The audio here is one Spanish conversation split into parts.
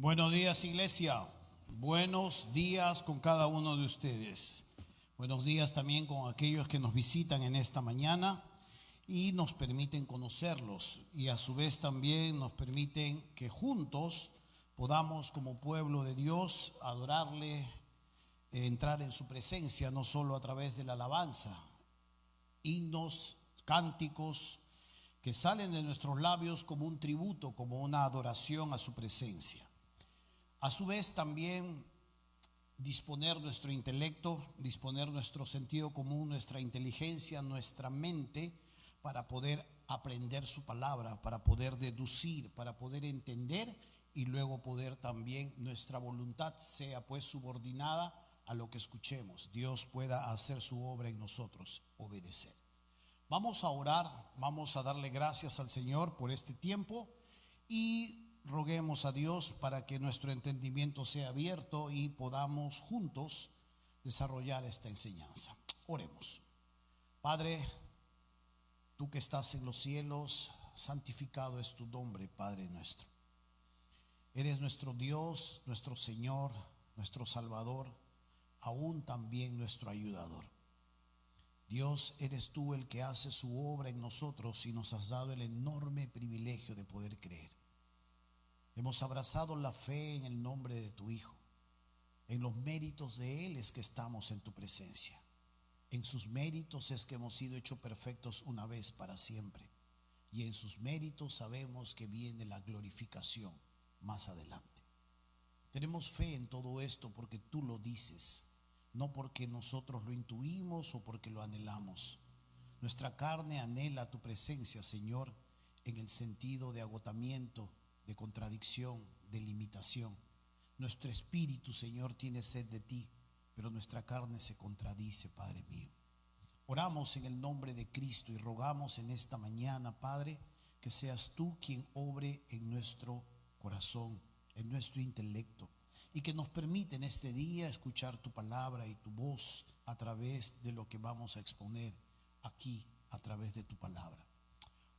Buenos días, iglesia. Buenos días con cada uno de ustedes. Buenos días también con aquellos que nos visitan en esta mañana y nos permiten conocerlos, y a su vez también nos permiten que juntos podamos, como pueblo de Dios, adorarle, entrar en su presencia, no solo a través de la alabanza, himnos, cánticos que salen de nuestros labios como un tributo, como una adoración a su presencia. A su vez también disponer nuestro intelecto, disponer nuestro sentido común, nuestra inteligencia, nuestra mente, para poder aprender su palabra, para poder deducir, para poder entender, y luego poder también nuestra voluntad sea pues subordinada a lo que escuchemos. Dios pueda hacer su obra en nosotros, obedecer. Vamos a orar, vamos a darle gracias al Señor por este tiempo y roguemos a Dios para que nuestro entendimiento sea abierto y podamos juntos desarrollar esta enseñanza. Oremos. Padre, tú que estás en los cielos, santificado es tu nombre, Padre nuestro. Eres nuestro Dios, nuestro Señor, nuestro Salvador, aún también nuestro ayudador. Dios, eres tú el que hace su obra en nosotros y nos has dado el enorme privilegio de poder creer. Hemos abrazado la fe en el nombre de tu Hijo. En los méritos de Él es que estamos en tu presencia. En sus méritos es que hemos sido hechos perfectos una vez para siempre. Y en sus méritos sabemos que viene la glorificación más adelante. Tenemos fe en todo esto porque tú lo dices, no porque nosotros lo intuimos o porque lo anhelamos. Nuestra carne anhela tu presencia, Señor, en el sentido de agotamiento, de contradicción, de limitación. Nuestro espíritu, Señor, tiene sed de ti, pero nuestra carne se contradice, Padre mío. Oramos en el nombre de Cristo y rogamos en esta mañana, Padre, que seas tú quien obre en nuestro corazón, en nuestro intelecto, y que nos permite en este día escuchar tu palabra y tu voz a través de lo que vamos a exponer aquí, a través de tu palabra.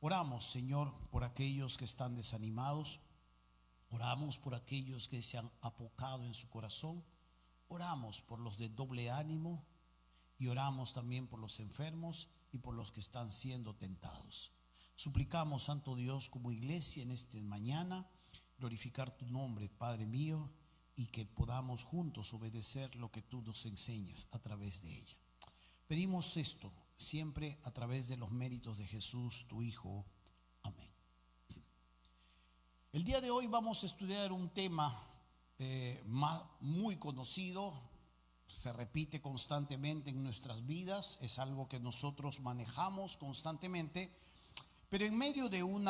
Oramos, Señor, por aquellos que están desanimados. Oramos por aquellos que se han apocado en su corazón. Oramos por los de doble ánimo y oramos también por los enfermos y por los que están siendo tentados. Suplicamos, Santo Dios, como iglesia en esta mañana, glorificar tu nombre, Padre mío, y que podamos juntos obedecer lo que tú nos enseñas a través de ella. Pedimos esto siempre a través de los méritos de Jesús, tu Hijo. Amén. El día de hoy vamos a estudiar un tema muy conocido, se repite constantemente en nuestras vidas, es algo que nosotros manejamos constantemente, pero en medio de un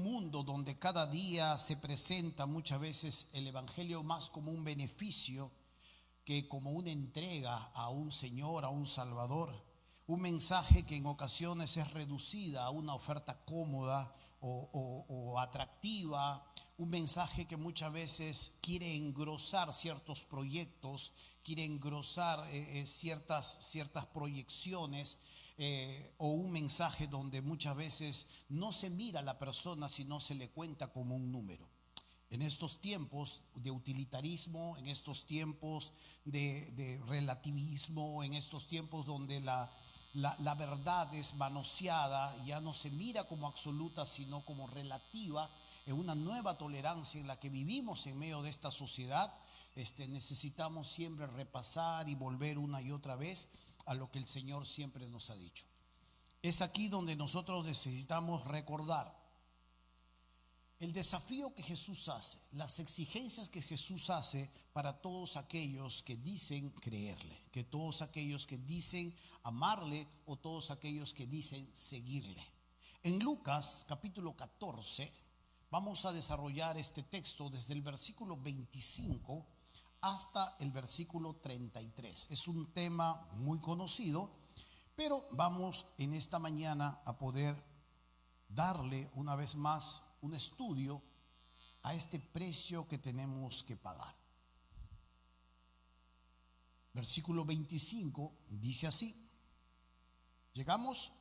mundo donde cada día se presenta muchas veces el evangelio más como un beneficio que como una entrega a un Señor, a un Salvador, un mensaje que en ocasiones es reducida a una oferta cómoda o atractiva, un mensaje que muchas veces quiere engrosar ciertos proyectos, quiere engrosar ciertas proyecciones, o un mensaje donde muchas veces no se mira a la persona, sino se le cuenta como un número. En estos tiempos de utilitarismo, en estos tiempos de relativismo, en estos tiempos donde la verdad es manoseada, ya no se mira como absoluta, sino como relativa, en una nueva tolerancia en la que vivimos en medio de esta sociedad, necesitamos siempre repasar y volver una y otra vez a lo que el Señor siempre nos ha dicho. Es aquí donde nosotros necesitamos recordar el desafío que Jesús hace, las exigencias que Jesús hace para todos aquellos que dicen creerle, que todos aquellos que dicen amarle o todos aquellos que dicen seguirle. En Lucas capítulo 14 vamos a desarrollar este texto desde el versículo 25 hasta el versículo 33. Es un tema muy conocido, pero vamos en esta mañana a poder darle una vez más un estudio a este precio que tenemos que pagar. Versículo 25 dice así. ¿Llegamos?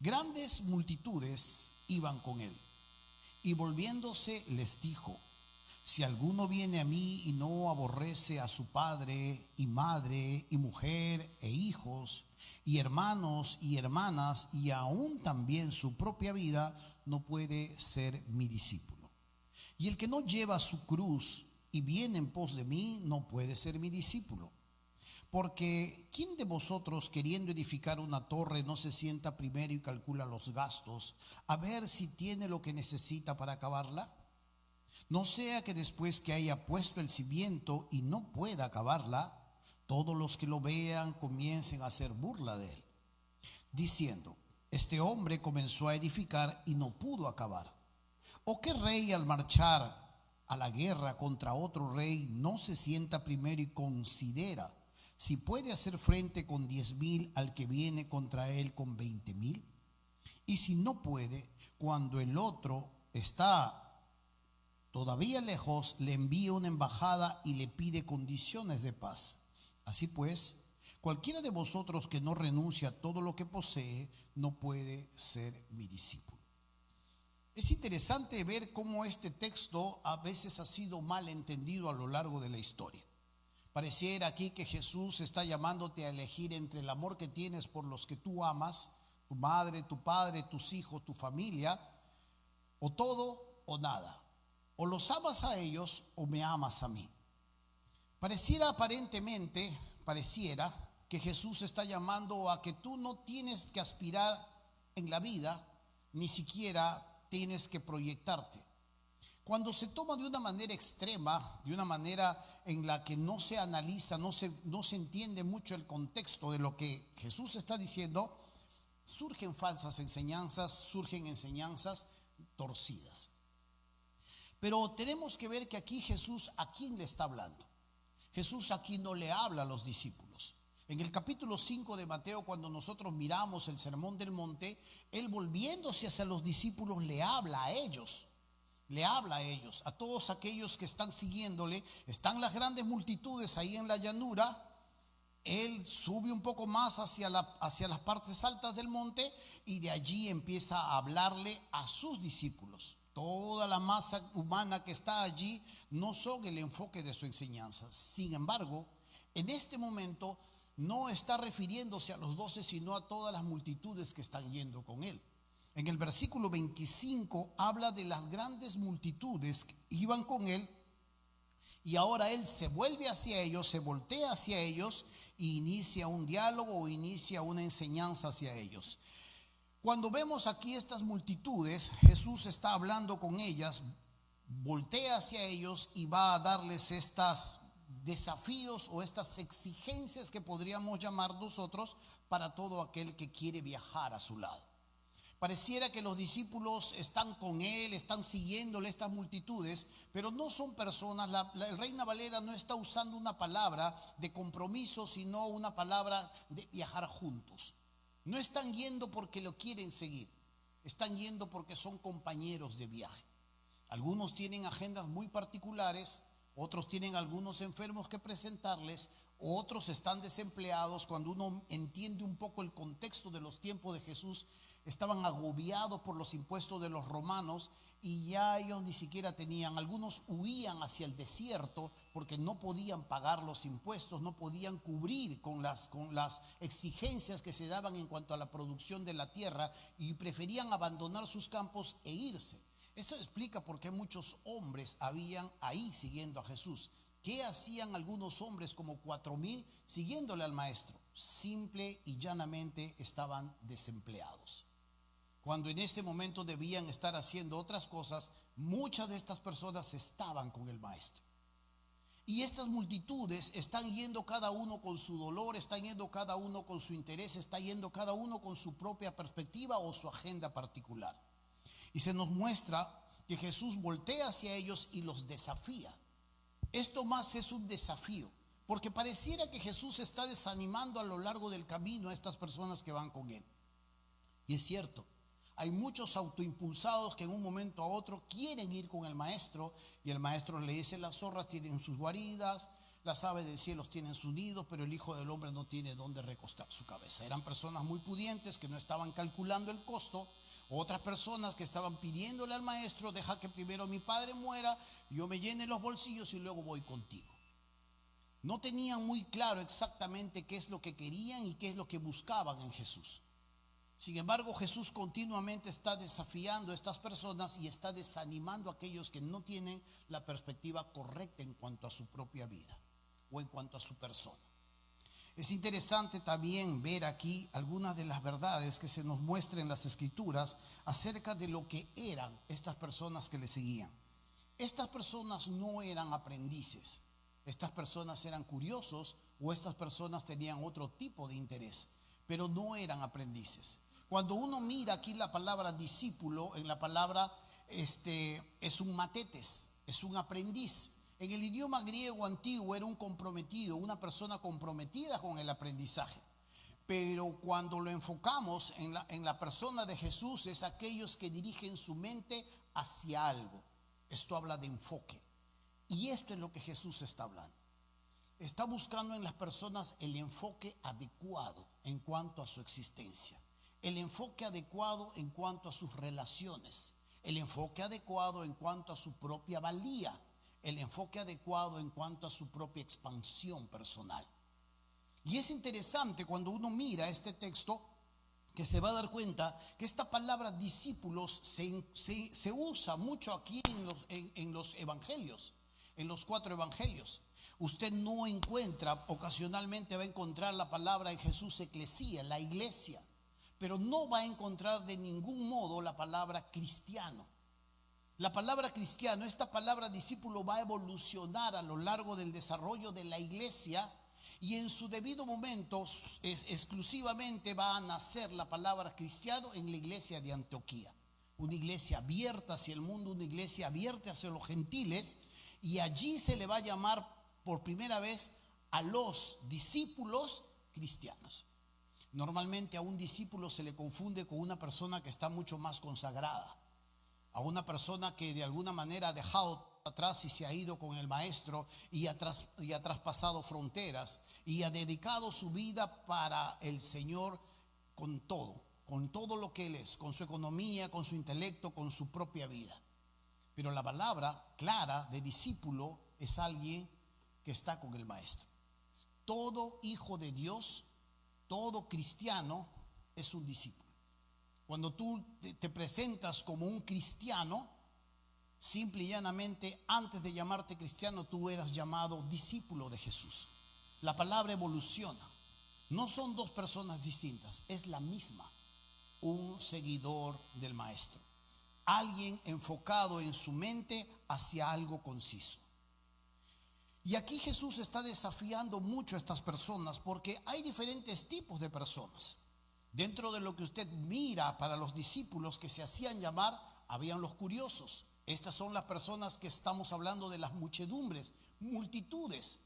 Grandes multitudes iban con él, y volviéndose les dijo: si alguno viene a mí y no aborrece a su padre y madre y mujer e hijos y hermanos y hermanas y aún también su propia vida, no puede ser mi discípulo. Y el que no lleva su cruz y viene en pos de mí, no puede ser mi discípulo. Porque ¿quién de vosotros, queriendo edificar una torre, no se sienta primero y calcula los gastos, a ver si tiene lo que necesita para acabarla? No sea que después que haya puesto el cimiento y no pueda acabarla, todos los que lo vean comiencen a hacer burla de él, diciendo: este hombre comenzó a edificar y no pudo acabar. ¿O qué rey, al marchar a la guerra contra otro rey, no se sienta primero y considera si puede hacer frente con 10,000 al que viene contra él con 20,000? Y si no puede, cuando el otro está todavía lejos, le envía una embajada y le pide condiciones de paz. Así pues, cualquiera de vosotros que no renuncia a todo lo que posee, no puede ser mi discípulo. Es interesante ver cómo este texto a veces ha sido mal entendido a lo largo de la historia. Pareciera aquí que Jesús está llamándote a elegir entre el amor que tienes por los que tú amas, tu madre, tu padre, tus hijos, tu familia, o todo o nada. O los amas a ellos o me amas a mí. Pareciera que Jesús está llamando a que tú no tienes que aspirar en la vida, ni siquiera tienes que proyectarte. Cuando se toma de una manera extrema, de una manera en la que no se analiza, no se entiende mucho el contexto de lo que Jesús está diciendo, surgen falsas enseñanzas, surgen enseñanzas torcidas. Pero tenemos que ver que aquí Jesús, ¿a quién le está hablando? Jesús aquí no le habla a los discípulos. En el capítulo 5 de Mateo, cuando nosotros miramos el Sermón del Monte, él, volviéndose hacia los discípulos, le habla a ellos. Le habla a ellos, a todos aquellos que están siguiéndole. Están las grandes multitudes ahí en la llanura. Él sube un poco más hacia las partes altas del monte y de allí empieza a hablarle a sus discípulos. Toda la masa humana que está allí no son el enfoque de su enseñanza. Sin embargo, en este momento no está refiriéndose a los 12, sino a todas las multitudes que están yendo con él. En el versículo 25 habla de las grandes multitudes que iban con él, y ahora él se vuelve hacia ellos, se voltea hacia ellos e inicia un diálogo o inicia una enseñanza hacia ellos. Cuando vemos aquí estas multitudes, Jesús está hablando con ellas, voltea hacia ellos y va a darles estos desafíos o estas exigencias que podríamos llamar nosotros para todo aquel que quiere viajar a su lado. Pareciera que los discípulos están con él, están siguiéndole estas multitudes, pero no son personas. El Reina Valera no está usando una palabra de compromiso, sino una palabra de viajar juntos. No están yendo porque lo quieren seguir, están yendo porque son compañeros de viaje. Algunos tienen agendas muy particulares, otros tienen algunos enfermos que presentarles, otros están desempleados. Cuando uno entiende un poco el contexto de los tiempos de Jesús, estaban agobiados por los impuestos de los romanos y ya ellos ni siquiera tenían. Algunos huían hacia el desierto porque no podían pagar los impuestos, no podían cubrir con las exigencias que se daban en cuanto a la producción de la tierra, y preferían abandonar sus campos e irse. Eso explica por qué muchos hombres habían ahí siguiendo a Jesús. ¿Qué hacían algunos hombres, como 4,000, siguiéndole al maestro? Simple y llanamente estaban desempleados. Cuando en ese momento debían estar haciendo otras cosas, muchas de estas personas estaban con el maestro. Y estas multitudes están yendo cada uno con su dolor, están yendo cada uno con su interés, está yendo cada uno con su propia perspectiva o su agenda particular. Y se nos muestra que Jesús voltea hacia ellos y los desafía. Esto más es un desafío, porque pareciera que Jesús está desanimando a lo largo del camino a estas personas que van con él. Y es cierto, hay muchos autoimpulsados que en un momento a otro quieren ir con el maestro, y el maestro le dice: las zorras tienen sus guaridas, Las aves del cielo tienen su nido, pero el Hijo del Hombre no tiene dónde recostar su cabeza. Eran personas muy pudientes que no estaban calculando el costo. Otras personas que estaban pidiéndole al maestro: deja que primero mi padre muera, yo me llene los bolsillos y luego voy contigo. No tenían muy claro exactamente qué es lo que querían y qué es lo que buscaban en Jesús. Sin embargo, Jesús continuamente está desafiando a estas personas y está desanimando a aquellos que no tienen la perspectiva correcta en cuanto a su propia vida o en cuanto a su persona. Es interesante también ver aquí algunas de las verdades que se nos muestran en las Escrituras acerca de lo que eran estas personas que le seguían. Estas personas no eran aprendices, estas personas eran curiosos o estas personas tenían otro tipo de interés, pero no eran aprendices. Cuando uno mira aquí la palabra discípulo, en la palabra es un matetes, es un aprendiz. En el idioma griego antiguo era un comprometido, una persona comprometida con el aprendizaje. Pero cuando lo enfocamos en la persona de Jesús, es aquellos que dirigen su mente hacia algo. Esto habla de enfoque. Y esto es lo que Jesús está hablando. Está buscando en las personas el enfoque adecuado en cuanto a su existencia, el enfoque adecuado en cuanto a sus relaciones, el enfoque adecuado en cuanto a su propia valía, el enfoque adecuado en cuanto a su propia expansión personal. Y es interesante cuando uno mira este texto que se va a dar cuenta que esta palabra discípulos se usa mucho aquí en los evangelios. En los 4 evangelios usted no encuentra, ocasionalmente va a encontrar la palabra en Jesús eclesía, la iglesia, pero no va a encontrar de ningún modo la palabra cristiano. La palabra cristiano, esta palabra discípulo, va a evolucionar a lo largo del desarrollo de la iglesia y en su debido momento exclusivamente va a nacer la palabra cristiano en la iglesia de Antioquía, una iglesia abierta hacia el mundo, una iglesia abierta hacia los gentiles. Y allí se le va a llamar por primera vez a los discípulos cristianos. Normalmente a un discípulo se le confunde con una persona que está mucho más consagrada, a una persona que de alguna manera ha dejado atrás y se ha ido con el maestro y ha traspasado fronteras y ha dedicado su vida para el Señor con todo lo que Él es, con su economía, con su intelecto, con su propia vida. Pero la palabra clara de discípulo es alguien que está con el maestro. Todo hijo de Dios, todo cristiano es un discípulo. Cuando tú te presentas como un cristiano, simple y llanamente, antes de llamarte cristiano, tú eras llamado discípulo de Jesús. La palabra evoluciona. No son dos personas distintas, es la misma. Un seguidor del maestro. Alguien enfocado en su mente hacia algo conciso. Y aquí Jesús está desafiando mucho a estas personas porque hay diferentes tipos de personas. Dentro de lo que usted mira para los discípulos que se hacían llamar, habían los curiosos. Estas son las personas que estamos hablando de las muchedumbres, multitudes.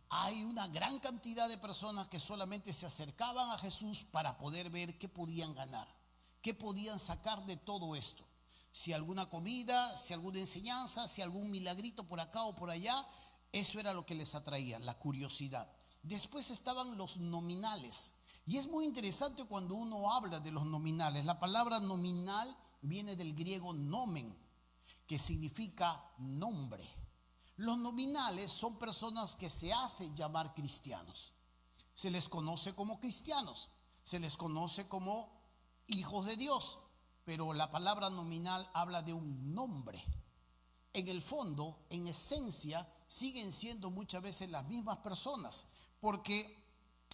Hay una gran cantidad de personas que solamente se acercaban a Jesús para poder ver qué podían ganar, qué podían sacar de todo esto. Si alguna comida, si alguna enseñanza, si algún milagrito por acá o por allá, eso era lo que les atraía, la curiosidad. Después estaban los nominales. Y es muy interesante cuando uno habla de los nominales. La palabra nominal viene del griego nomen, que significa nombre. Los nominales son personas que se hacen llamar cristianos. Se les conoce como cristianos, se les conoce como hijos de Dios. Pero la palabra nominal habla de un nombre. En el fondo, en esencia, siguen siendo muchas veces las mismas personas, porque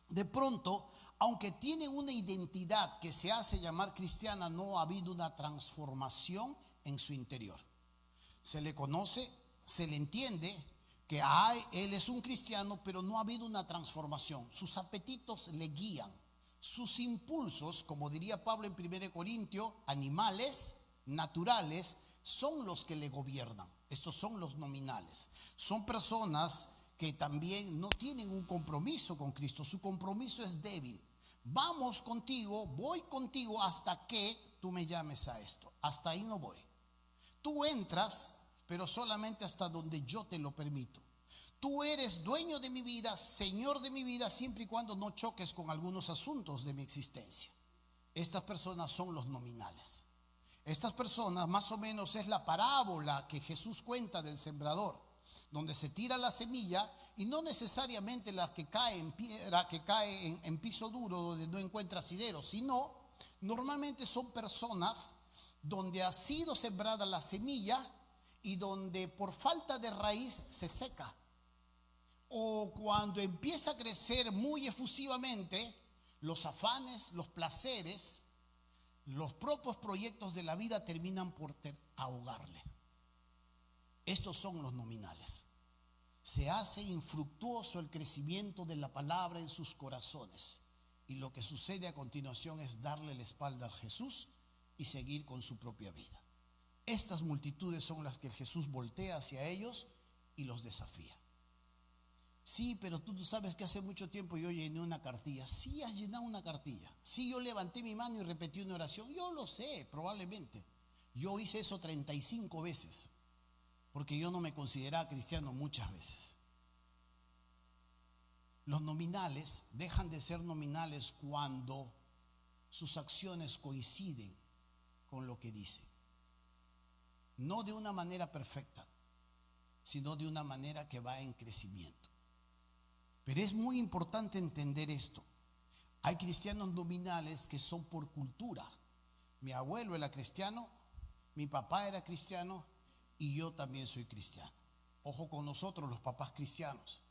de pronto, aunque tienen una identidad que se hace llamar cristiana, no ha habido una transformación en su interior. Se le conoce, se le entiende que él es un cristiano, pero no ha habido una transformación. Sus apetitos le guían. Sus impulsos, como diría Pablo en 1 Corintios, animales, naturales, son los que le gobiernan. Estos son los nominales. Son personas que también no tienen un compromiso con Cristo. Su compromiso es débil. Vamos contigo, voy contigo hasta que tú me llames a esto. Hasta ahí no voy. Tú entras, pero solamente hasta donde yo te lo permito. Tú eres dueño de mi vida, Señor de mi vida, siempre y cuando no choques con algunos asuntos de mi existencia. Estas personas son los nominales. Estas personas más o menos es la parábola que Jesús cuenta del sembrador, donde se tira la semilla y no necesariamente la que cae en piedra, que cae en piso duro donde no encuentra asidero, sino normalmente son personas donde ha sido sembrada la semilla y donde por falta de raíz se seca. O cuando empieza a crecer muy efusivamente, los afanes, los placeres, los propios proyectos de la vida terminan por ahogarle. Estos son los nominales. Se hace infructuoso el crecimiento de la palabra en sus corazones. Y lo que sucede a continuación es darle la espalda a Jesús y seguir con su propia vida. Estas multitudes son las que Jesús voltea hacia ellos y los desafía. Sí, pero tú sabes que hace mucho tiempo yo llené una cartilla. Sí, has llenado una cartilla. Sí, yo levanté mi mano y repetí una oración. Yo lo sé, probablemente. Yo hice eso 35 veces, porque yo no me consideraba cristiano muchas veces. Los nominales dejan de ser nominales cuando sus acciones coinciden con lo que dicen. No de una manera perfecta, sino de una manera que va en crecimiento. Pero es muy importante entender esto. Hay cristianos nominales que son por cultura. Mi abuelo era cristiano, mi papá era cristiano y yo también soy cristiano. Ojo con nosotros, los papás cristianos,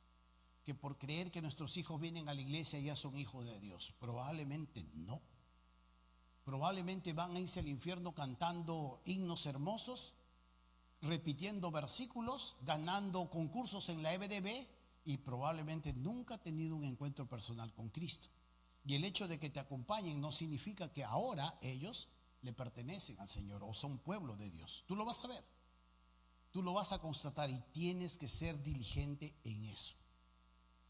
que por creer que nuestros hijos vienen a la iglesia ya son hijos de Dios. Probablemente no. Probablemente van a irse al infierno cantando himnos hermosos, repitiendo versículos, ganando concursos en la EBDB y probablemente nunca ha tenido un encuentro personal con Cristo. Y el hecho de que te acompañen no significa que ahora ellos le pertenecen al Señor o son pueblo de Dios. Tú lo vas a ver, tú lo vas a constatar y tienes que ser diligente en eso.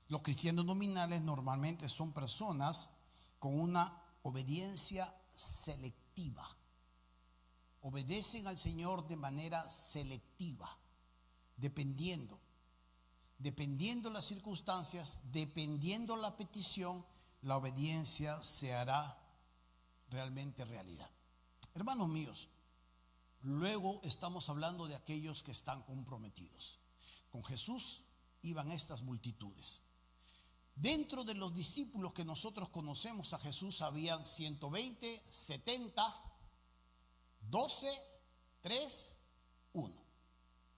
Los cristianos nominales normalmente son personas con una obediencia selectiva. Obedecen al Señor de manera selectiva, dependiendo las circunstancias, dependiendo la petición, la obediencia se hará realmente realidad. Hermanos míos, luego estamos hablando de aquellos que están comprometidos. Con Jesús iban estas multitudes. Dentro de los discípulos que nosotros conocemos a Jesús habían 120, 70, 12, 3, 1.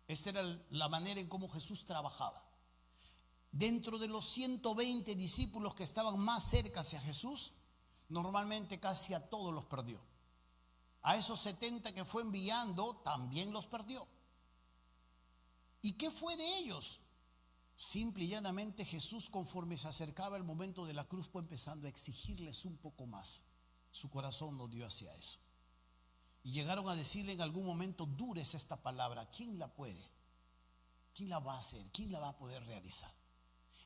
Esta era la manera en cómo Jesús trabajaba. Dentro de los 120 discípulos que estaban más cerca hacia Jesús, normalmente casi a todos los perdió. A esos 70 que fue enviando, también los perdió. ¿Y qué fue de ellos? Simple y llanamente Jesús, conforme se acercaba el momento de la cruz, fue empezando a exigirles un poco más. Su corazón no dio hacia eso. Y llegaron a decirle en algún momento: dura es esta palabra, ¿quién la puede? ¿Quién la va a hacer? ¿Quién la va a poder realizar?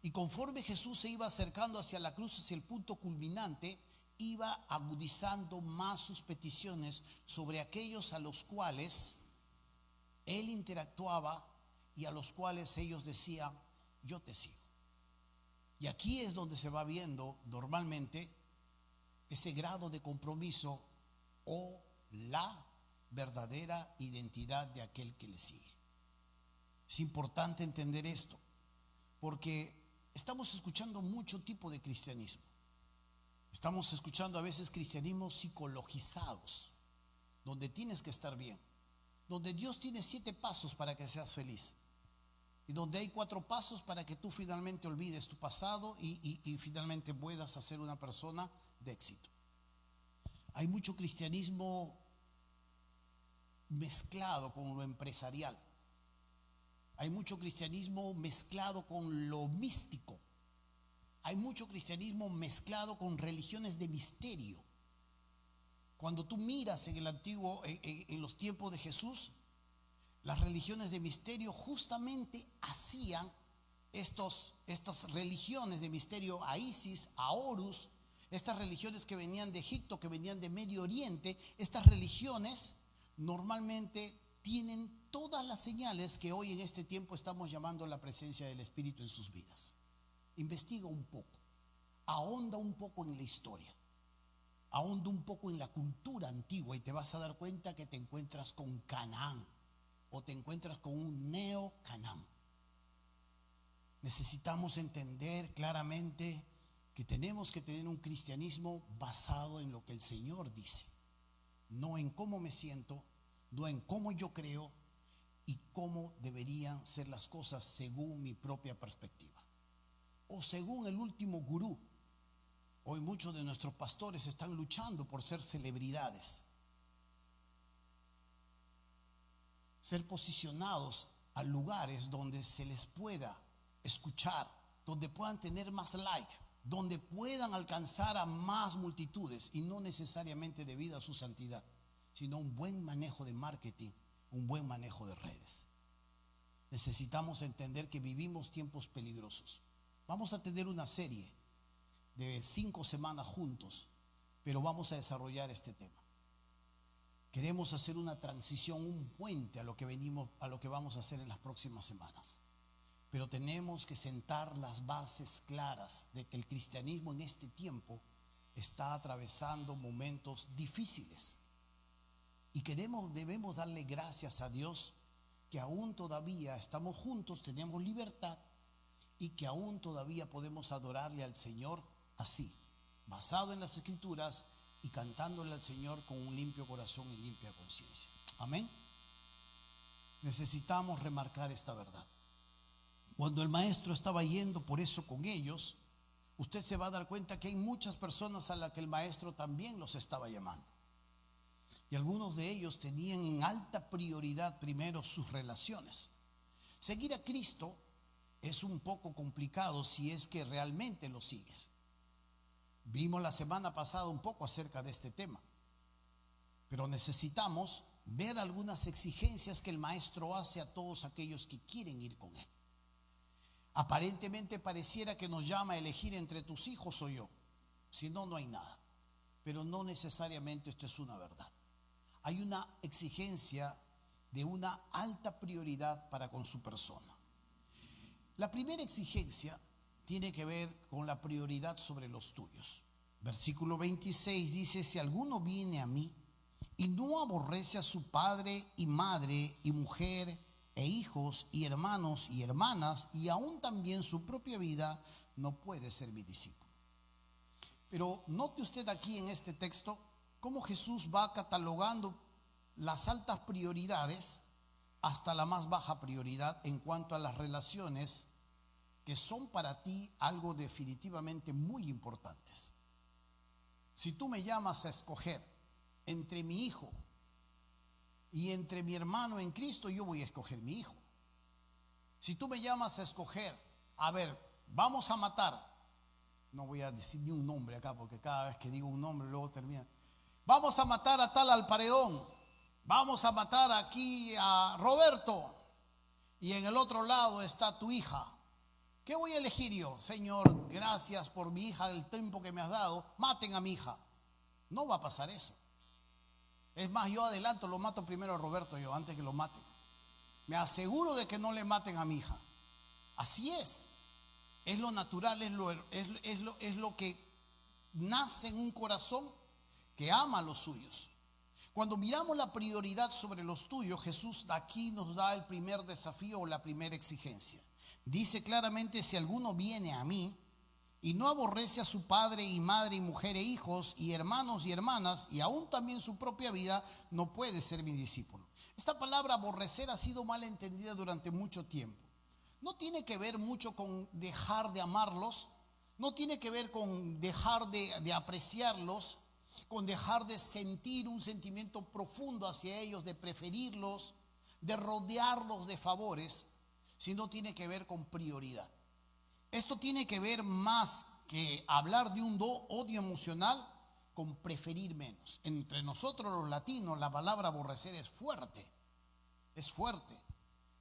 Y conforme Jesús se iba acercando hacia la cruz, hacia el punto culminante, iba agudizando más sus peticiones sobre aquellos a los cuales Él interactuaba y a los cuales ellos decían: yo te sigo. Y aquí es donde se va viendo normalmente ese grado de compromiso o la verdadera identidad de aquel que le sigue. Es importante entender esto, porque estamos escuchando mucho tipo de cristianismo. Estamos escuchando a veces cristianismos psicologizados, donde tienes que estar bien, donde Dios tiene 7 pasos para que seas feliz, y donde hay 4 pasos para que tú finalmente olvides tu pasado y finalmente puedas ser una persona de éxito. Hay mucho cristianismo mezclado con lo empresarial. Hay mucho cristianismo mezclado con lo místico. Hay mucho cristianismo mezclado con religiones de misterio. Cuando tú miras en el antiguo, en los tiempos de Jesús, las religiones de misterio justamente hacían estas religiones de misterio a Isis, a Horus, estas religiones que venían de Egipto, que venían de Medio Oriente. Estas religiones normalmente tienen todas las señales que hoy en este tiempo estamos llamando a la presencia del Espíritu en sus vidas. Investiga un poco, ahonda un poco en la historia, ahonda un poco en la cultura antigua y te vas a dar cuenta que te encuentras con Canaán o te encuentras con un neo-Canaán. Necesitamos entender claramente que tenemos que tener un cristianismo basado en lo que el Señor dice, no en cómo me siento, no en cómo yo creo y cómo deberían ser las cosas según mi propia perspectiva o según el último gurú. Hoy muchos de nuestros pastores están luchando por ser celebridades, ser posicionados a lugares donde se les pueda escuchar, donde puedan tener más likes, donde puedan alcanzar a más multitudes, y no necesariamente debido a su santidad, sino un buen manejo de marketing, un buen manejo de redes. Necesitamos entender que vivimos tiempos peligrosos. Vamos a tener una serie de 5 semanas juntos, pero vamos a desarrollar este tema. Queremos hacer una transición, un puente a lo que vamos a hacer en las próximas semanas. Pero tenemos que sentar las bases claras de que el cristianismo en este tiempo está atravesando momentos difíciles y que debemos darle gracias a Dios que aún todavía estamos juntos, tenemos libertad y que aún todavía podemos adorarle al Señor así, basado en las Escrituras y cantándole al Señor con un limpio corazón y limpia conciencia. Amén. Necesitamos remarcar esta verdad. Cuando el maestro estaba yendo por eso con ellos, usted se va a dar cuenta que hay muchas personas a las que el maestro también los estaba llamando. Y algunos de ellos tenían en alta prioridad primero sus relaciones. Seguir a Cristo es un poco complicado si es que realmente lo sigues. Vimos la semana pasada un poco acerca de este tema, pero necesitamos ver algunas exigencias que el maestro hace a todos aquellos que quieren ir con él. Aparentemente pareciera que nos llama a elegir entre tus hijos o yo. Si no, no hay nada. Pero no necesariamente esto es una verdad. Hay una exigencia de una alta prioridad para con su persona. La primera exigencia tiene que ver con la prioridad sobre los tuyos. Versículo 26 dice: si alguno viene a mí y no aborrece a su padre y madre y mujer e hijos y hermanos y hermanas y aún también su propia vida, no puede ser mi discípulo. Pero note usted aquí en este texto cómo Jesús va catalogando las altas prioridades hasta la más baja prioridad en cuanto a las relaciones que son para ti algo definitivamente muy importantes. Si tú me llamas a escoger entre mi hijo y entre mi hermano en Cristo, yo voy a escoger mi hijo. Si tú me llamas a escoger, a ver, vamos a matar, no voy a decir ni un nombre acá porque cada vez que digo un nombre luego termina. Vamos a matar a tal al paredón, vamos a matar aquí a Roberto y en el otro lado está tu hija. ¿Qué voy a elegir yo? Señor, gracias por mi hija, el tiempo que me has dado, maten a mi hija. No va a pasar eso. Es más, yo adelanto, lo mato primero a Roberto yo, antes que lo maten. Me aseguro de que no le maten a mi hija. Así es lo natural, es lo que nace en un corazón que ama a los suyos. Cuando miramos la prioridad sobre los tuyos, Jesús aquí nos da el primer desafío o la primera exigencia. Dice claramente: si alguno viene a mí y no aborrece a su padre y madre y mujer e hijos y hermanos y hermanas y aún también su propia vida, no puede ser mi discípulo. Esta palabra aborrecer ha sido mal entendida durante mucho tiempo. No tiene que ver mucho con dejar de amarlos, no tiene que ver con dejar de apreciarlos, con dejar de sentir un sentimiento profundo hacia ellos, de preferirlos, de rodearlos de favores, sino tiene que ver con prioridad. Esto tiene que ver más que hablar de un odio emocional con preferir menos. Entre nosotros los latinos la palabra aborrecer es fuerte,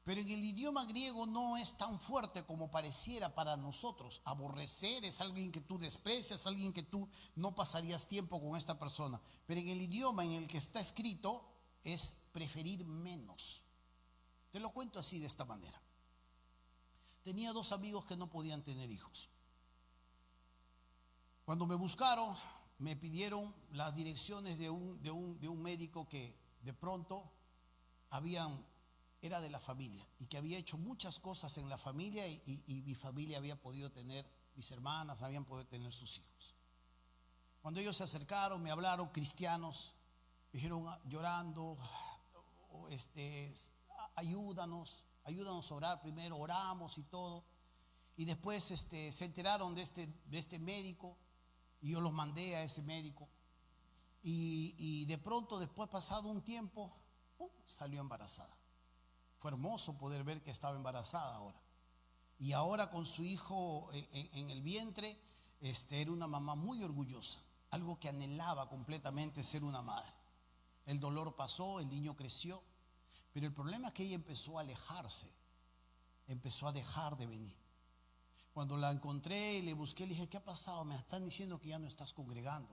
pero en el idioma griego no es tan fuerte como pareciera para nosotros. Aborrecer es alguien que tú desprecias, alguien que tú no pasarías tiempo con esta persona, pero en el idioma en el que está escrito es preferir menos. Te lo cuento así, de esta manera. Tenía dos amigos que no podían tener hijos. Cuando me buscaron, me pidieron las direcciones de un médico que de pronto era de la familia y que había hecho muchas cosas en la familia y mi familia había podido tener, mis hermanas habían podido tener sus hijos. Cuando ellos se acercaron, me hablaron, cristianos, me dijeron llorando, ayúdanos a orar. Primero oramos y todo, y después se enteraron de este médico, y yo los mandé a ese médico, y de pronto, después, pasado un tiempo, salió embarazada. Fue hermoso poder ver que estaba embarazada ahora, y ahora con su hijo en el vientre. Era una mamá muy orgullosa, algo que anhelaba completamente, ser una madre. El dolor pasó, el niño creció, pero el problema es que ella empezó a alejarse, empezó a dejar de venir. Cuando la encontré y le busqué, le dije: ¿qué ha pasado? Me están diciendo que ya no estás congregando,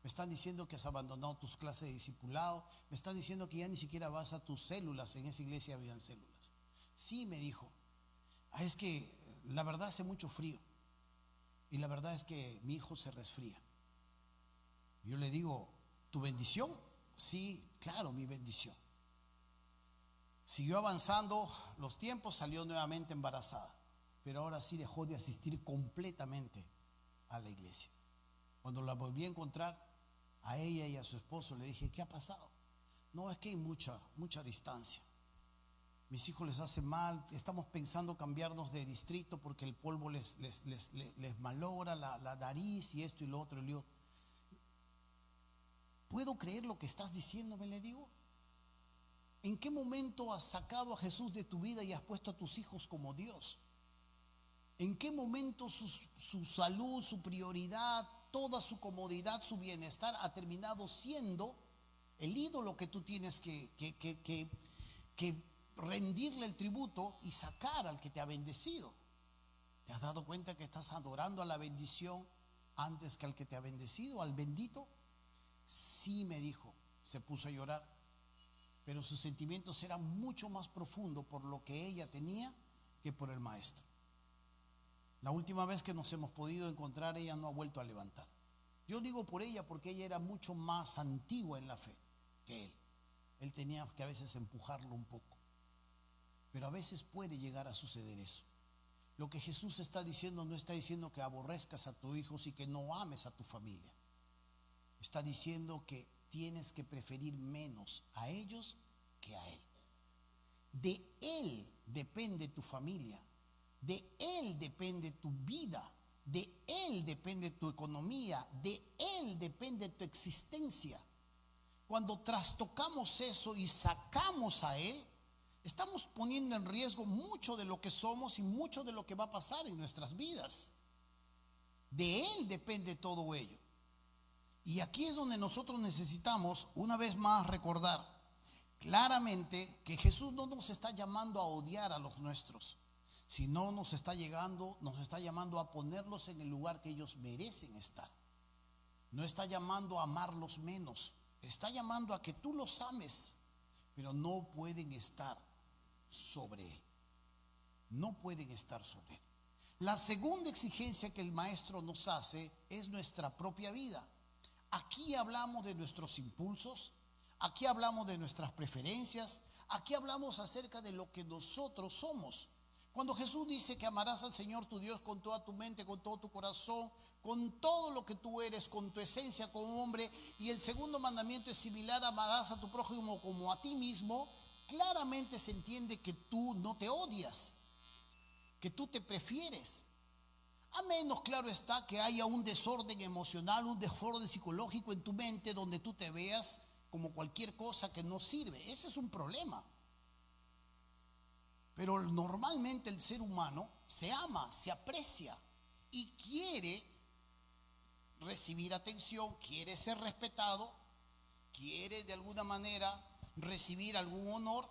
me están diciendo que has abandonado tus clases de discipulado, me están diciendo que ya ni siquiera vas a tus células. En esa iglesia habían células. Sí, me dijo, es que la verdad hace mucho frío y la verdad es que mi hijo se resfría. Yo le digo: ¿tu bendición? Sí, claro, mi bendición. Siguió avanzando los tiempos, salió nuevamente embarazada, pero ahora sí dejó de asistir completamente a la iglesia. Cuando la volví a encontrar, a ella y a su esposo, le dije: ¿qué ha pasado? No, es que hay mucha distancia. Mis hijos les hace mal, estamos pensando cambiarnos de distrito porque el polvo les malogra la nariz y esto y lo otro. Y le digo: ¿puedo creer lo que estás diciéndome? Le digo: ¿en qué momento has sacado a Jesús de tu vida y has puesto a tus hijos como Dios? ¿En qué momento su salud, su prioridad, toda su comodidad, su bienestar ha terminado siendo el ídolo que tú tienes que rendirle el tributo y sacar al que te ha bendecido? ¿Te has dado cuenta que estás adorando a la bendición antes que al que te ha bendecido, al bendito? Sí, me dijo. Se puso a llorar, pero sus sentimientos eran mucho más profundos por lo que ella tenía que por el maestro. La última vez que nos hemos podido encontrar, ella no ha vuelto a levantar. Yo digo por ella porque ella era mucho más antigua en la fe que él. Él tenía que a veces empujarlo un poco, pero a veces puede llegar a suceder eso. Lo que Jesús está diciendo, no está diciendo que aborrezcas a tus hijos y que no ames a tu familia. Está diciendo que tienes que preferir menos a ellos que a Él. De Él depende tu familia, de Él depende tu vida, de Él depende tu economía, de Él depende tu existencia. Cuando trastocamos eso y sacamos a Él, estamos poniendo en riesgo mucho de lo que somos y mucho de lo que va a pasar en nuestras vidas. De Él depende todo ello. Y aquí es donde nosotros necesitamos una vez más recordar claramente que Jesús no nos está llamando a odiar a los nuestros, sino nos está llamando a ponerlos en el lugar que ellos merecen estar. No está llamando a amarlos menos, está llamando a que tú los ames, pero no pueden estar sobre Él. No pueden estar sobre Él. La segunda exigencia que el maestro nos hace es nuestra propia vida. Aquí hablamos de nuestros impulsos, aquí hablamos de nuestras preferencias, aquí hablamos acerca de lo que nosotros somos. Cuando Jesús dice que amarás al Señor tu Dios con toda tu mente, con todo tu corazón, con todo lo que tú eres, con tu esencia como hombre, y el segundo mandamiento es similar: amarás a tu prójimo como a ti mismo, claramente se entiende que tú no te odias, que tú te prefieres. A menos, claro está, que haya un desorden emocional, un desorden psicológico en tu mente donde tú te veas como cualquier cosa que no sirve. Ese es un problema. Pero normalmente el ser humano se ama, se aprecia y quiere recibir atención, quiere ser respetado, quiere de alguna manera recibir algún honor.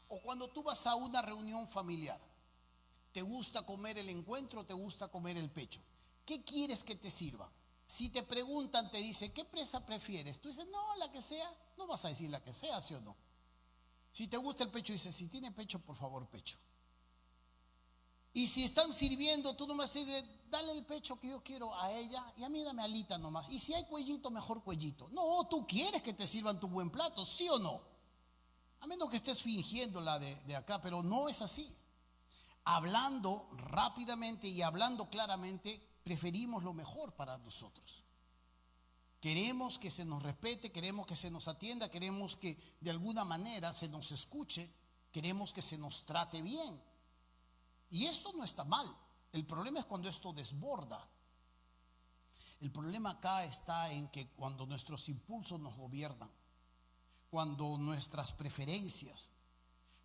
O cuando tú vas a una reunión familiar, ¿te gusta comer el encuentro o te gusta comer el pecho? ¿Qué quieres que te sirva? Si te preguntan, te dicen: ¿qué presa prefieres? Tú dices: no, la que sea. No vas a decir la que sea, ¿sí o no? Si te gusta el pecho, dice, si tiene pecho, por favor, pecho. Y si están sirviendo, tú nomás dices, dale el pecho que yo quiero a ella y a mí dame alita nomás. Y si hay cuellito, mejor cuellito. No, tú quieres que te sirvan tu buen plato, ¿sí o no? A menos que estés fingiendo la de acá, pero no es así. Hablando rápidamente y hablando claramente, preferimos lo mejor para nosotros. Queremos que se nos respete, queremos que se nos atienda, queremos que de alguna manera se nos escuche, queremos que se nos trate bien. Y esto no está mal. El problema es cuando esto desborda. El problema acá está en que cuando nuestros impulsos nos gobiernan, cuando nuestras preferencias,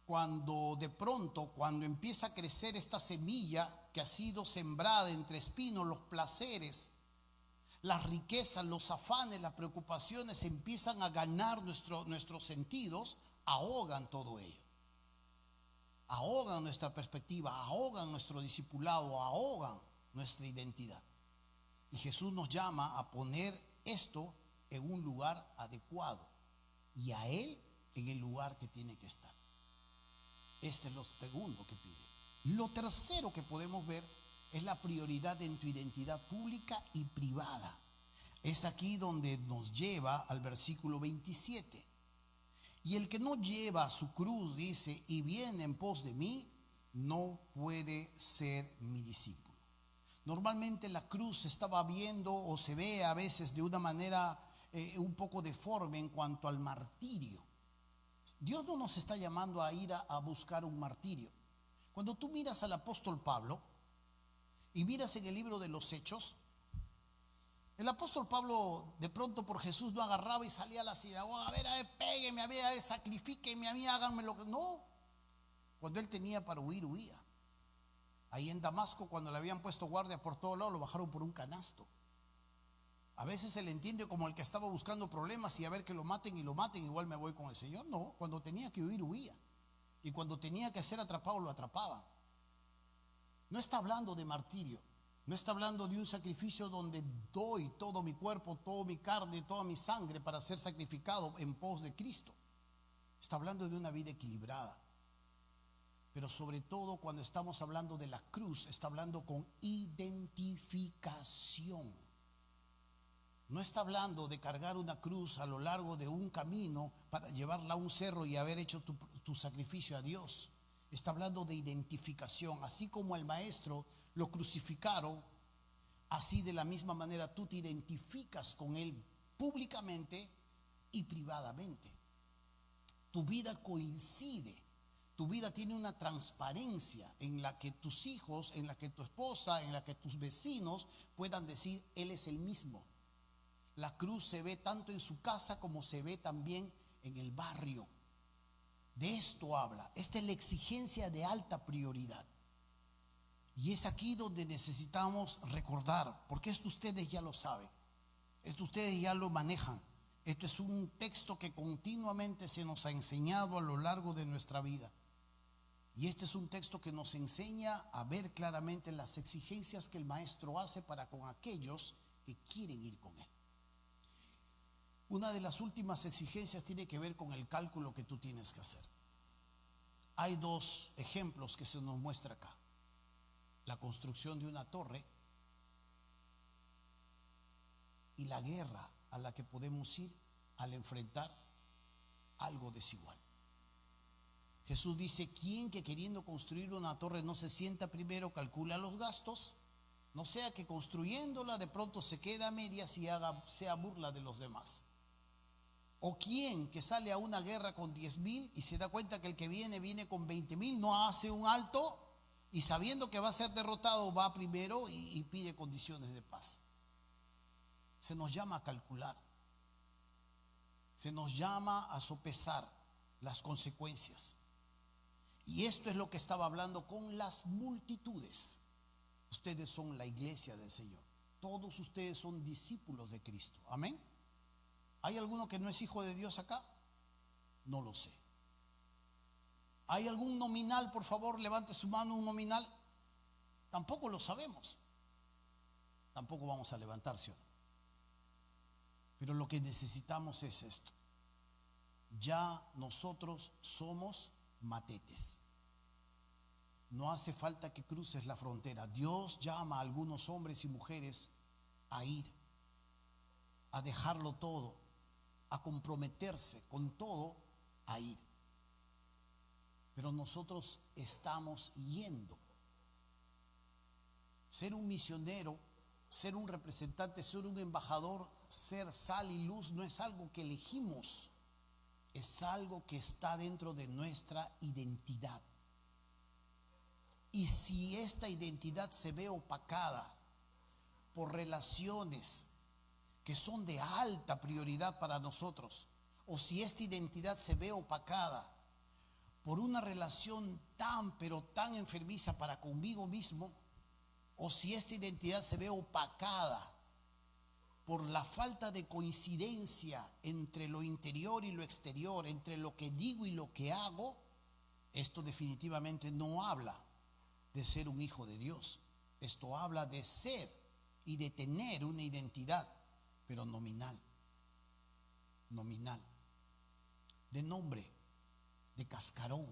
cuando de pronto, cuando empieza a crecer esta semilla que ha sido sembrada entre espinos, los placeres, las riquezas, los afanes, las preocupaciones empiezan a ganar nuestros sentidos, ahogan todo ello. Ahogan nuestra perspectiva, ahogan nuestro discipulado, ahogan nuestra identidad. Y Jesús nos llama a poner esto en un lugar adecuado y a Él en el lugar que tiene que estar. Este es lo segundo que pide. Lo tercero que podemos ver es la prioridad en tu identidad pública y privada. Es aquí donde nos lleva al versículo 27. Y el que no lleva su cruz, dice, y viene en pos de mí, no puede ser mi discípulo. Normalmente la cruz se estaba viendo o se ve a veces de una manera un poco deforme en cuanto al martirio. Dios no nos está llamando a ir a buscar un martirio. Cuando tú miras al apóstol Pablo y miras en el libro de los Hechos, el apóstol Pablo de pronto por Jesús no agarraba y salía a la sinagoga, a ver, péguenme, a ver, sacrifíquenme a mí, háganme lo que... No, cuando él tenía para huir, huía. Ahí en Damasco, cuando le habían puesto guardia por todos lados, lo bajaron por un canasto. A veces se le entiende como el que estaba buscando problemas y a ver que lo maten y lo maten, igual me voy con el Señor. No, cuando tenía que huir, huía. Y cuando tenía que ser atrapado, lo atrapaba. No está hablando de martirio. No está hablando de un sacrificio donde doy todo mi cuerpo, toda mi carne, toda mi sangre para ser sacrificado en pos de Cristo. Está hablando de una vida equilibrada. Pero sobre todo cuando estamos hablando de la cruz, está hablando con identificación. No está hablando de cargar una cruz a lo largo de un camino para llevarla a un cerro y haber hecho tu sacrificio a Dios. Está hablando de identificación. Así como al maestro lo crucificaron, así de la misma manera tú te identificas con él públicamente y privadamente. Tu vida coincide. Tu vida tiene una transparencia en la que tus hijos, en la que tu esposa, en la que tus vecinos puedan decir, Él es el mismo. La cruz se ve tanto en su casa como se ve también en el barrio. De esto habla. Esta es la exigencia de alta prioridad. Y es aquí donde necesitamos recordar, porque esto ustedes ya lo saben, esto ustedes ya lo manejan. Esto es un texto que continuamente se nos ha enseñado a lo largo de nuestra vida. Y este es un texto que nos enseña a ver claramente las exigencias que el maestro hace para con aquellos que quieren ir con él. Una de las últimas exigencias tiene que ver con el cálculo que tú tienes que hacer. Hay dos ejemplos que se nos muestra acá. La construcción de una torre y la guerra a la que podemos ir al enfrentar algo desigual. Jesús dice, ¿quién que queriendo construir una torre no se sienta primero, calcula los gastos? No sea que construyéndola de pronto se queda a medias y sea burla de los demás. O quién que sale a una guerra con 10,000 y se da cuenta que el que viene con 20,000, no hace un alto y sabiendo que va a ser derrotado va primero y pide condiciones de paz. Se nos llama a calcular, se nos llama a sopesar las consecuencias. Y esto es lo que estaba hablando con las multitudes. Ustedes son la iglesia del Señor. Todos ustedes son discípulos de Cristo. Amén. ¿Hay alguno que no es hijo de Dios acá? No lo sé. ¿Hay algún nominal? Por favor, levante su mano, un nominal. Tampoco lo sabemos. Tampoco vamos a levantarse. Pero lo que necesitamos es esto. ya nosotros somos matetes. No hace falta que cruces la frontera. Dios llama a algunos hombres y mujeres a ir, a dejarlo todo, a comprometerse con todo, a ir. Pero nosotros estamos yendo. Ser un misionero, ser un representante, ser un embajador, ser sal y luz no es algo que elegimos, es algo que está dentro de nuestra identidad. Y si esta identidad se ve opacada por relaciones que son de alta prioridad para nosotros, o si esta identidad se ve opacada por una relación tan pero tan enfermiza para conmigo mismo, o si esta identidad se ve opacada por la falta de coincidencia entre lo interior y lo exterior, entre lo que digo y lo que hago, esto definitivamente no habla de ser un hijo de Dios. Esto habla de ser y de tener una identidad, pero nominal, de nombre, de cascarón,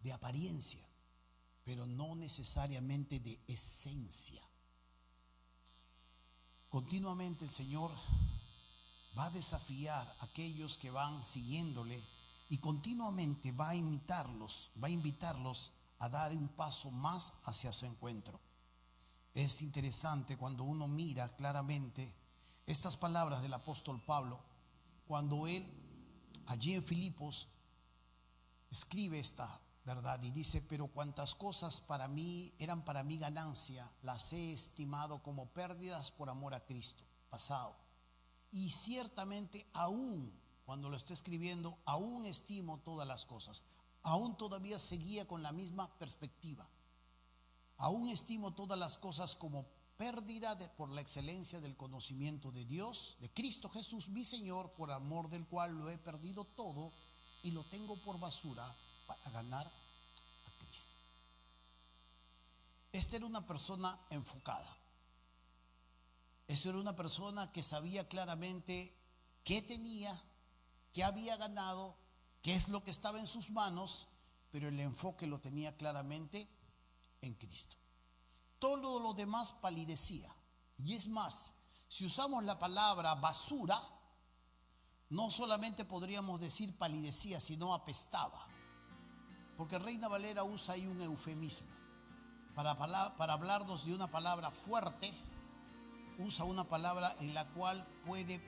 de apariencia, pero no necesariamente de esencia. Continuamente el Señor va a desafiar a aquellos que van siguiéndole y continuamente va a invitarlos a dar un paso más hacia su encuentro. Es interesante cuando uno mira claramente estas palabras del apóstol Pablo, cuando él allí en Filipos escribe esta verdad y dice: pero cuantas cosas eran para mí ganancia, las he estimado como pérdidas por amor a Cristo. Pasado. Y ciertamente aún cuando lo está escribiendo, aún estimo todas las cosas. Aún todavía seguía con la misma perspectiva. Aún estimo todas las cosas como pérdida por la excelencia del conocimiento de Dios, de Cristo Jesús mi Señor, por amor del cual lo he perdido todo y lo tengo por basura para ganar a Cristo. Esta era una persona enfocada. Esta era una persona que sabía claramente qué tenía, qué había ganado, qué es lo que estaba en sus manos, pero el enfoque lo tenía claramente en Cristo. Todo lo demás palidecía. Y es más, si usamos la palabra basura, no solamente podríamos decir palidecía, sino apestaba. Porque Reina Valera usa ahí un eufemismo. Para hablarnos de una palabra fuerte, usa una palabra en la cual puede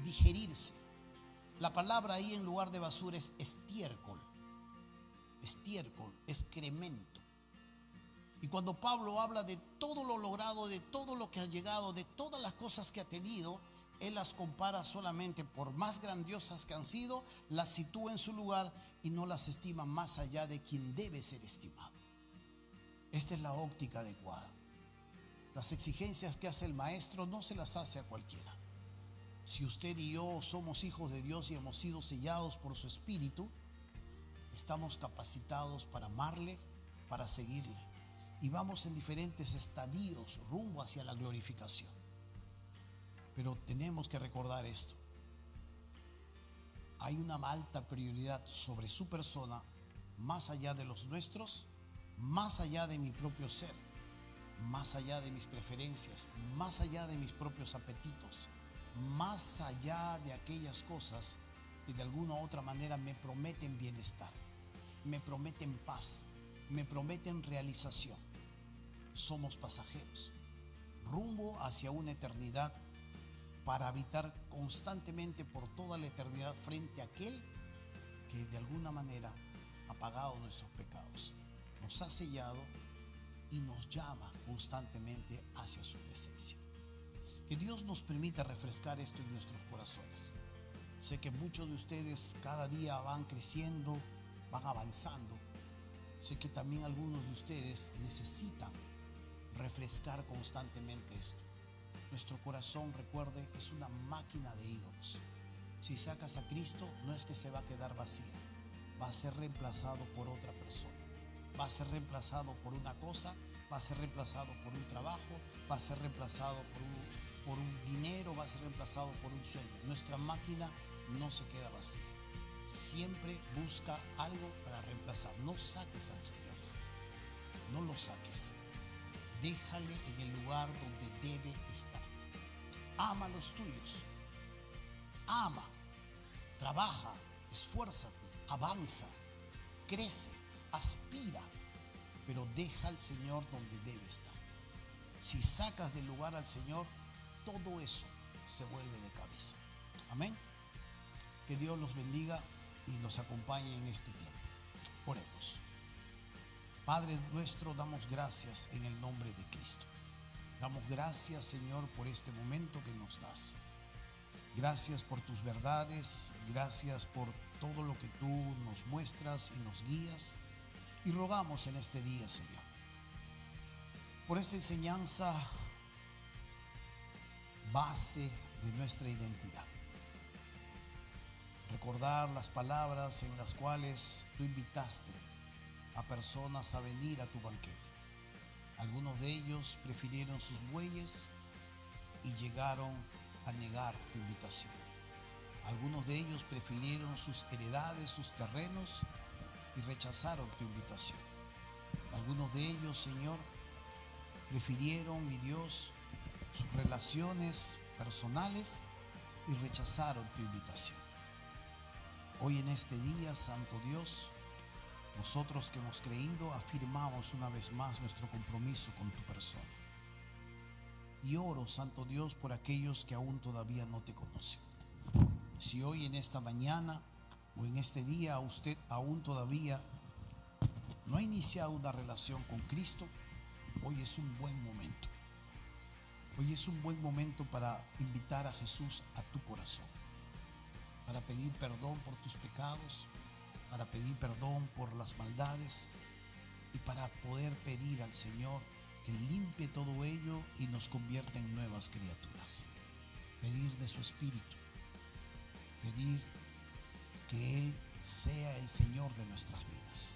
digerirse. La palabra ahí en lugar de basura es estiércol, excremento. Y cuando Pablo habla de todo lo logrado, de todo lo que ha llegado, de todas las cosas que ha tenido, él las compara solamente, por más grandiosas que han sido, las sitúa en su lugar y no las estima más allá de quien debe ser estimado. Esta es la óptica adecuada. Las exigencias que hace el maestro no se las hace a cualquiera. Si usted y yo somos hijos de Dios y hemos sido sellados por su Espíritu, estamos capacitados para amarle, para seguirle. Y vamos en diferentes estadios rumbo hacia la glorificación. Pero tenemos que recordar esto. Hay una alta prioridad sobre su persona, más allá de los nuestros, más allá de mi propio ser, más allá de mis preferencias, más allá de mis propios apetitos, más allá de aquellas cosas que de alguna u otra manera me prometen bienestar, me prometen paz, me prometen realización. Somos pasajeros, rumbo hacia una eternidad para habitar constantemente por toda la eternidad frente a aquel que de alguna manera ha pagado nuestros pecados, nos ha sellado y nos llama constantemente hacia su presencia. Que Dios nos permita refrescar esto en nuestros corazones. Sé que muchos de ustedes cada día van creciendo, van avanzando. Sé que también algunos de ustedes necesitan refrescar constantemente esto. Nuestro corazón, recuerde, es una máquina de ídolos. Si sacas a Cristo, no es que se va a quedar vacía, va a ser reemplazado por otra persona, va a ser reemplazado por una cosa, va a ser reemplazado por un trabajo, va a ser reemplazado por un dinero, va a ser reemplazado por un sueño. Nuestra máquina no se queda vacía. Siempre busca algo para reemplazar. No saques al Señor. No lo saques. Déjale en el lugar donde debe estar. Ama a los tuyos. Ama. Trabaja. Esfuérzate. Avanza. Crece. Aspira. Pero deja al Señor donde debe estar. Si sacas del lugar al Señor, todo eso se vuelve de cabeza. Amén. Que Dios los bendiga y los acompañe en este tiempo. Oremos. Padre nuestro, damos gracias en el nombre de Cristo. Damos gracias, Señor, por este momento que nos das. Gracias por tus verdades. Gracias por todo lo que tú nos muestras y nos guías. Y rogamos en este día, Señor, por esta enseñanza base de nuestra identidad. Recordar las palabras en las cuales tú invitaste a personas a venir a tu banquete. Algunos de ellos prefirieron sus bueyes y llegaron a negar tu invitación. Algunos de ellos prefirieron sus heredades, sus terrenos y rechazaron tu invitación. Algunos de ellos, Señor, prefirieron, mi Dios, sus relaciones personales y rechazaron tu invitación. Hoy en este día, Santo Dios, nosotros que hemos creído afirmamos una vez más nuestro compromiso con tu persona. Y oro, Santo Dios, por aquellos que aún todavía no te conocen. Si hoy en esta mañana o en este día usted aún todavía no ha iniciado una relación con Cristo, hoy es un buen momento. Hoy es un buen momento para invitar a Jesús a tu corazón, para pedir perdón por tus pecados, para pedir perdón por las maldades y para poder pedir al Señor que limpie todo ello y nos convierta en nuevas criaturas. Pedir de su Espíritu, pedir que Él sea el Señor de nuestras vidas.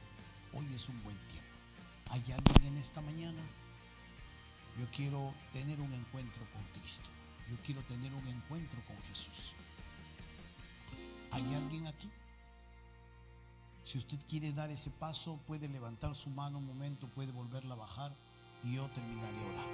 Hoy es un buen tiempo. ¿Hay alguien en esta mañana? Yo quiero tener un encuentro con Cristo. Yo quiero tener un encuentro con Jesús. ¿Hay alguien aquí? Si usted quiere dar ese paso, puede levantar su mano un momento, puede volverla a bajar y yo terminaré orando.